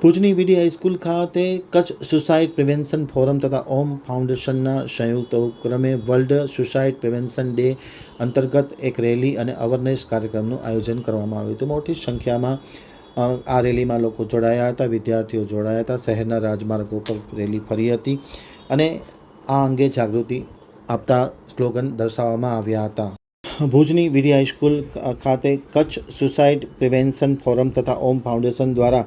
ભુજની વીડી હાઈસ્કૂલ ખાતે Kutch suicide prevention forum તથા ઓમ ફાઉન્ડેશનના સંયુક્ત ઉપક્રમે વર્લ્ડ સુસાઇડ પ્રિવેન્શન ડે અંતર્ગત એક રેલી અને અવેરનેસ કાર્યક્રમનું આયોજન કરવામાં આવ્યું હતું. મોટી સંખ્યામાં આ રેલીમાં લોકો જોડાયા હતા, વિદ્યાર્થીઓ જોડાયા હતા. શહેરના રાજમાર્ગો પર રેલી ફરી હતી અને આ અંગે જાગૃતિ આપતા સ્લોગન દર્શાવવામાં આવ્યા હતા. ભુજની વીડી હાઈસ્કૂલ ખાતે કચ્છ સુસાઇડ પ્રિવેન્શન ફોરમ તથા ઓમ ફાઉન્ડેશન દ્વારા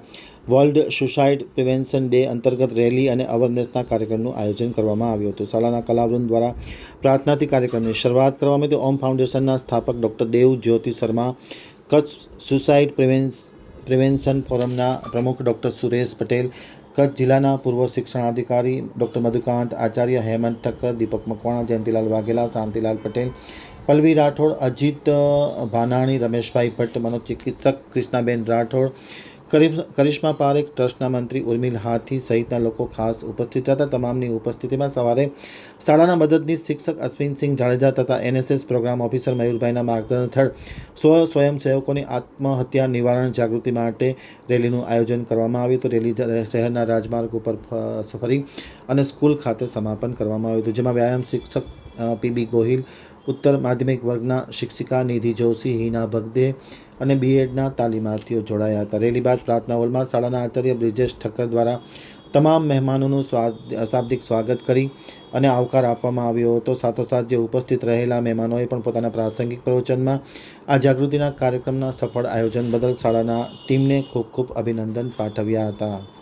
વર્લ્ડ સુસાઇડ પ્રિવેન્શન ડે અંતર્ગત રેલી અને અવેરનેસના કાર્યક્રમનું આયોજન કરવામાં આવ્યું હતું. શાળાના કલાવૃંદ દ્વારા પ્રાર્થનાથી કાર્યક્રમની શરૂઆત કરવામાં આવી હતી. ઓમ ફાઉન્ડેશનના સ્થાપક ડૉક્ટર દેવ જ્યોતિ શર્મા, કચ્છ સુસાઇડ પ્રિવેન્શન ફોરમના પ્રમુખ ડૉક્ટર સુરેશ પટેલ, કચ્છ જિલ્લાના પૂર્વ શિક્ષણાધિકારી ડૉક્ટર મધુકાંત આચાર્ય, હેમંત ઠક્કર, દીપક મકવાણા, જયંતિલાલ વાઘેલા, શાંતિલાલ પટેલ, પલ્લવી રાઠોડ, અજીત ભાનાણી, રમેશભાઈ ભટ્ટ, મનોચિકિત્સક કૃષ્ણાબેન રાઠોડ, કરિશ્મા પારેખ, ટ્રસ્ટના મંત્રી ઉર્મિલ હાથી સહિતના લોકો ખાસ ઉપસ્થિત હતા. તમામની ઉપસ્થિતિમાં સવારે શાળાના મદદનીશ શિક્ષક અશ્વિનસિંહ જાડેજા તથા એનએસએસ પ્રોગ્રામ ઓફિસર મયુરભાઈના માર્ગદર્શન હેઠળ સ્વયંસેવકોની આત્મહત્યા નિવારણ જાગૃતિ માટે રેલીનું આયોજન કરવામાં આવ્યું હતું. રેલી શહેરના રાજમાર્ગ ઉપર ફરી અને સ્કૂલ ખાતે સમાપન કરવામાં આવ્યું હતું, જેમાં વ્યાયામ શિક્ષક પીબી ગોહિલ, ઉત્તર માધ્યમિક વર્ગના શિક્ષિકા નિધિ જોશી, હિના ભગદે અને બીએડના તાલીમાર્થીઓ જોડાયા હતા. રેલી બાદ પ્રાર્થના હોલમાં શાળાના આચાર્ય બ્રિજેશ ઠક્કર દ્વારા તમામ મહેમાનોનું શાબ્દિક સ્વાગત કરી અને આવકાર આપવામાં આવ્યો હતો. સાથોસાથ જે ઉપસ્થિત રહેલા મહેમાનોએ પણ પોતાના પ્રાસંગિક પ્રવચનમાં આ જાગૃતિના કાર્યક્રમના સફળ આયોજન બદલ શાળાના ટીમને ખૂબ ખૂબ અભિનંદન પાઠવ્યા હતા.